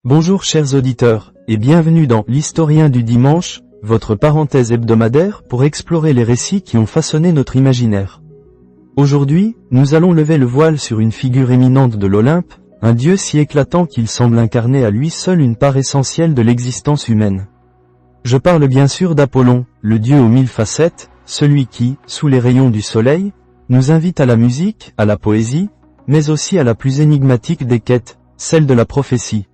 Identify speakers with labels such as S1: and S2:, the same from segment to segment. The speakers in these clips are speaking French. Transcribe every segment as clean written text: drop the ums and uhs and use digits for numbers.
S1: Bonjour chers auditeurs, et bienvenue dans l'Historien du dimanche, votre parenthèse hebdomadaire pour explorer les récits qui ont façonné notre imaginaire. Aujourd'hui, nous allons lever le voile sur une figure éminente de l'Olympe, un dieu si éclatant qu'il semble incarner à lui seul une part essentielle de l'existence humaine. Je parle bien sûr d'Apollon, le dieu aux 1000 facettes, celui qui, sous les rayons du soleil, nous invite à la musique, à la poésie, mais aussi à la plus énigmatique des quêtes, celle de la prophétie.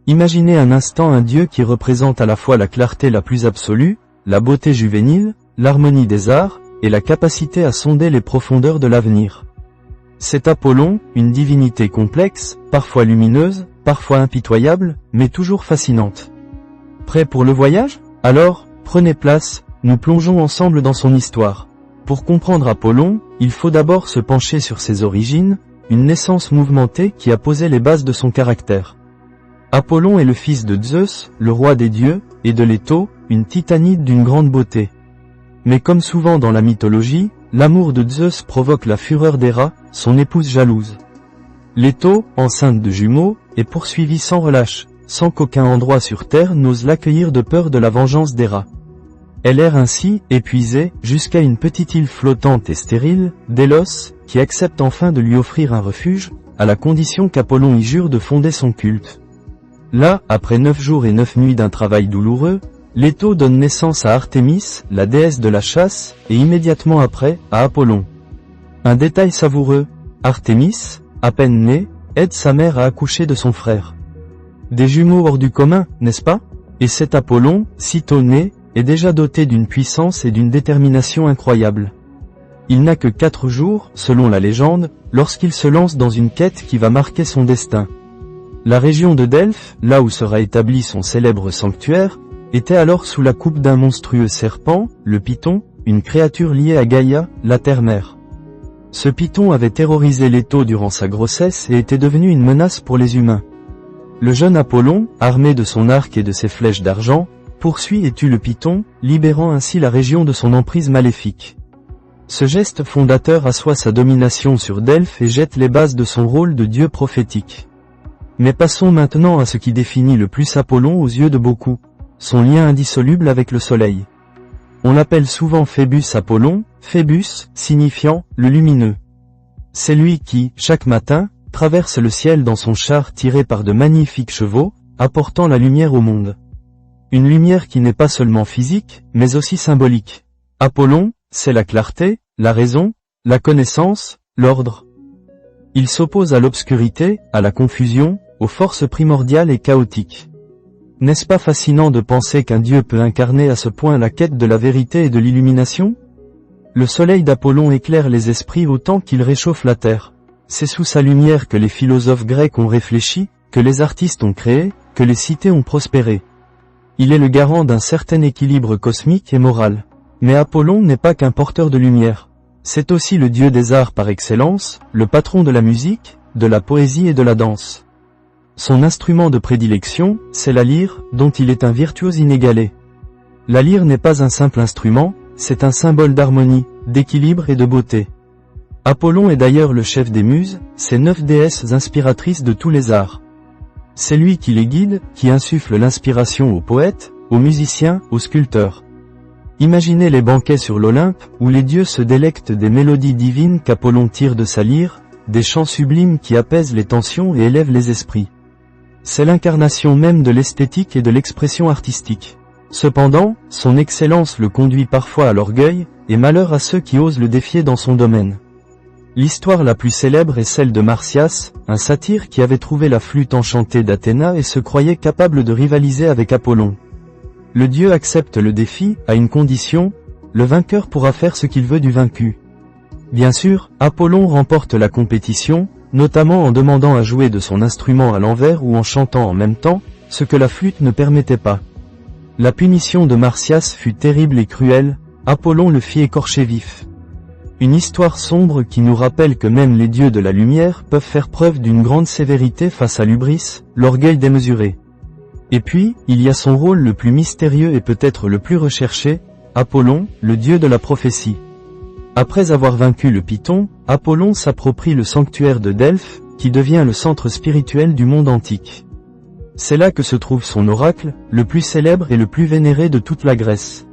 S1: Imaginez un instant un dieu qui représente à la fois la clarté la plus absolue, la beauté juvénile, l'harmonie des arts, et la capacité à sonder les profondeurs de l'avenir. C'est Apollon, une divinité complexe, parfois lumineuse, parfois impitoyable, mais toujours fascinante. Prêt pour le voyage? Alors, prenez place, nous plongeons ensemble dans son histoire. Pour comprendre Apollon, il faut d'abord se pencher sur ses origines, une naissance mouvementée qui a posé les bases de son caractère. Apollon est le fils de Zeus, le roi des dieux, et de Léto, une titanide d'une grande beauté. Mais comme souvent dans la mythologie, l'amour de Zeus provoque la fureur d'Héra, son épouse jalouse. Léto, enceinte de jumeaux, est poursuivie sans relâche, sans qu'aucun endroit sur terre n'ose l'accueillir de peur de la vengeance d'Héra. Elle erre ainsi, épuisée, jusqu'à une petite île flottante et stérile, Délos, qui accepte enfin de lui offrir un refuge, à la condition qu'Apollon y jure de fonder son culte. Là, après 9 jours et 9 nuits d'un travail douloureux, Léto donne naissance à Artémis, la déesse de la chasse, et immédiatement après, à Apollon. Un détail savoureux, Artémis, à peine née, aide sa mère à accoucher de son frère. Des jumeaux hors du commun, n'est-ce pas? Et cet Apollon, sitôt né, est déjà doté d'une puissance et d'une détermination incroyables. Il n'a que 4 jours, selon la légende, lorsqu'il se lance dans une quête qui va marquer son destin. La région de Delphes, là où sera établi son célèbre sanctuaire, était alors sous la coupe d'un monstrueux serpent, le Python, une créature liée à Gaïa, la terre-mère. Ce Python avait terrorisé Léto durant sa grossesse et était devenu une menace pour les humains. Le jeune Apollon, armé de son arc et de ses flèches d'argent, poursuit et tue le Python, libérant ainsi la région de son emprise maléfique. Ce geste fondateur assoit sa domination sur Delphes et jette les bases de son rôle de dieu prophétique. Mais passons maintenant à ce qui définit le plus Apollon aux yeux de beaucoup, son lien indissoluble avec le soleil. On l'appelle souvent Phébus Apollon, Phébus, signifiant « le lumineux ». C'est lui qui, chaque matin, traverse le ciel dans son char tiré par de magnifiques chevaux, apportant la lumière au monde. Une lumière qui n'est pas seulement physique, mais aussi symbolique. Apollon, c'est la clarté, la raison, la connaissance, l'ordre. Il s'oppose à l'obscurité, à la confusion, aux forces primordiales et chaotiques. N'est-ce pas fascinant de penser qu'un dieu peut incarner à ce point la quête de la vérité et de l'illumination? Le soleil d'Apollon éclaire les esprits autant qu'il réchauffe la terre. C'est sous sa lumière que les philosophes grecs ont réfléchi, que les artistes ont créé, que les cités ont prospéré. Il est le garant d'un certain équilibre cosmique et moral. Mais Apollon n'est pas qu'un porteur de lumière. C'est aussi le dieu des arts par excellence, le patron de la musique, de la poésie et de la danse. Son instrument de prédilection, c'est la lyre, dont il est un virtuose inégalé. La lyre n'est pas un simple instrument, c'est un symbole d'harmonie, d'équilibre et de beauté. Apollon est d'ailleurs le chef des muses, ces 9 déesses inspiratrices de tous les arts. C'est lui qui les guide, qui insuffle l'inspiration aux poètes, aux musiciens, aux sculpteurs. Imaginez les banquets sur l'Olympe, où les dieux se délectent des mélodies divines qu'Apollon tire de sa lyre, des chants sublimes qui apaisent les tensions et élèvent les esprits. C'est l'incarnation même de l'esthétique et de l'expression artistique. Cependant, son excellence le conduit parfois à l'orgueil, et malheur à ceux qui osent le défier dans son domaine. L'histoire la plus célèbre est celle de Marsyas, un satyre qui avait trouvé la flûte enchantée d'Athéna et se croyait capable de rivaliser avec Apollon. Le dieu accepte le défi, à une condition, le vainqueur pourra faire ce qu'il veut du vaincu. Bien sûr, Apollon remporte la compétition, notamment en demandant à jouer de son instrument à l'envers ou en chantant en même temps, ce que la flûte ne permettait pas. La punition de Marsyas fut terrible et cruelle, Apollon le fit écorcher vif. Une histoire sombre qui nous rappelle que même les dieux de la lumière peuvent faire preuve d'une grande sévérité face à l'hubris, l'orgueil démesuré. Et puis, il y a son rôle le plus mystérieux et peut-être le plus recherché, Apollon, le dieu de la prophétie. Après avoir vaincu le Python, Apollon s'approprie le sanctuaire de Delphes, qui devient le centre spirituel du monde antique. C'est là que se trouve son oracle, le plus célèbre et le plus vénéré de toute la Grèce.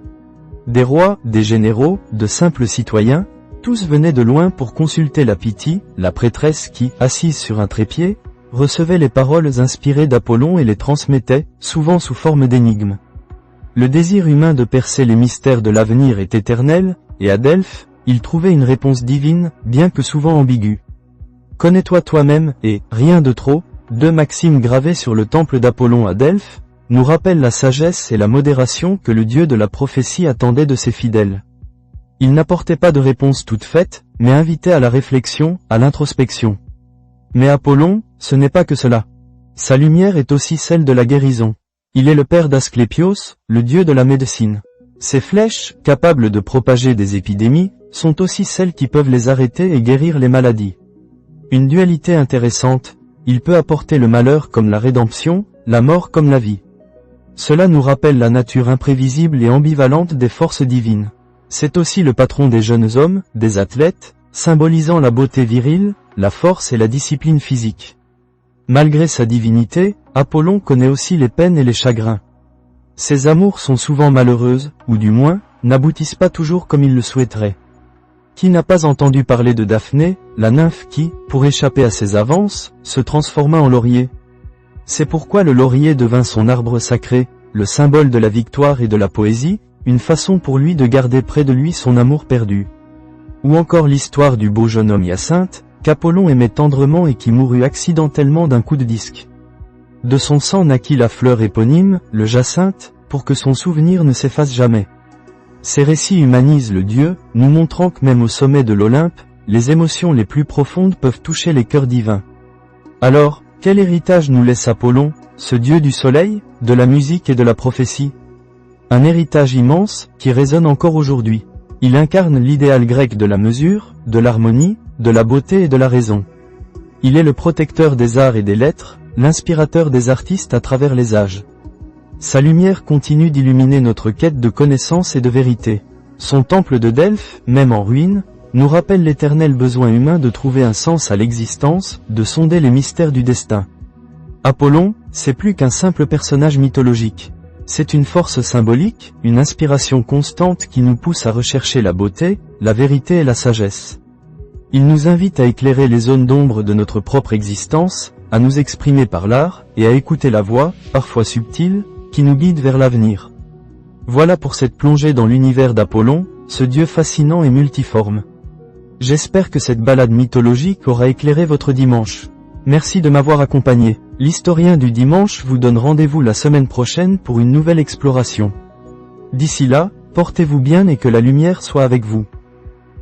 S1: Des rois, des généraux, de simples citoyens, tous venaient de loin pour consulter la Pythie, la prêtresse qui, assise sur un trépied, recevait les paroles inspirées d'Apollon et les transmettait, souvent sous forme d'énigmes. Le désir humain de percer les mystères de l'avenir est éternel, et à Delphes, il trouvait une réponse divine, bien que souvent ambiguë. Connais-toi toi-même, et rien de trop, deux maximes gravées sur le temple d'Apollon à Delphes, nous rappellent la sagesse et la modération que le dieu de la prophétie attendait de ses fidèles. Il n'apportait pas de réponse toute faite, mais invitait à la réflexion, à l'introspection. Mais Apollon, ce n'est pas que cela. Sa lumière est aussi celle de la guérison. Il est le père d'Asclépios, le dieu de la médecine. Ses flèches, capables de propager des épidémies, sont aussi celles qui peuvent les arrêter et guérir les maladies. Une dualité intéressante, il peut apporter le malheur comme la rédemption, la mort comme la vie. Cela nous rappelle la nature imprévisible et ambivalente des forces divines. C'est aussi le patron des jeunes hommes, des athlètes, symbolisant la beauté virile, la force et la discipline physique. Malgré sa divinité, Apollon connaît aussi les peines et les chagrins. Ses amours sont souvent malheureuses, ou du moins, n'aboutissent pas toujours comme il le souhaiterait. Qui n'a pas entendu parler de Daphné, la nymphe qui, pour échapper à ses avances, se transforma en laurier? C'est pourquoi le laurier devint son arbre sacré, le symbole de la victoire et de la poésie, une façon pour lui de garder près de lui son amour perdu. Ou encore l'histoire du beau jeune homme Hyacinthe, qu'Apollon aimait tendrement et qui mourut accidentellement d'un coup de disque. De son sang naquit la fleur éponyme, le jacinthe, pour que son souvenir ne s'efface jamais. Ces récits humanisent le dieu, nous montrant que même au sommet de l'Olympe, les émotions les plus profondes peuvent toucher les cœurs divins. Alors, quel héritage nous laisse Apollon, ce dieu du soleil, de la musique et de la prophétie? Un héritage immense, qui résonne encore aujourd'hui. Il incarne l'idéal grec de la mesure, de l'harmonie, de la beauté et de la raison. Il est le protecteur des arts et des lettres, l'inspirateur des artistes à travers les âges. Sa lumière continue d'illuminer notre quête de connaissance et de vérité. Son temple de Delphes, même en ruine, nous rappelle l'éternel besoin humain de trouver un sens à l'existence, de sonder les mystères du destin. Apollon, c'est plus qu'un simple personnage mythologique. C'est une force symbolique, une inspiration constante qui nous pousse à rechercher la beauté, la vérité et la sagesse. Il nous invite à éclairer les zones d'ombre de notre propre existence, à nous exprimer par l'art, et à écouter la voix, parfois subtile, qui nous guide vers l'avenir. Voilà pour cette plongée dans l'univers d'Apollon, ce dieu fascinant et multiforme. J'espère que cette balade mythologique aura éclairé votre dimanche. Merci de m'avoir accompagné. L'historien du dimanche vous donne rendez-vous la semaine prochaine pour une nouvelle exploration. D'ici là, portez-vous bien et que la lumière soit avec vous.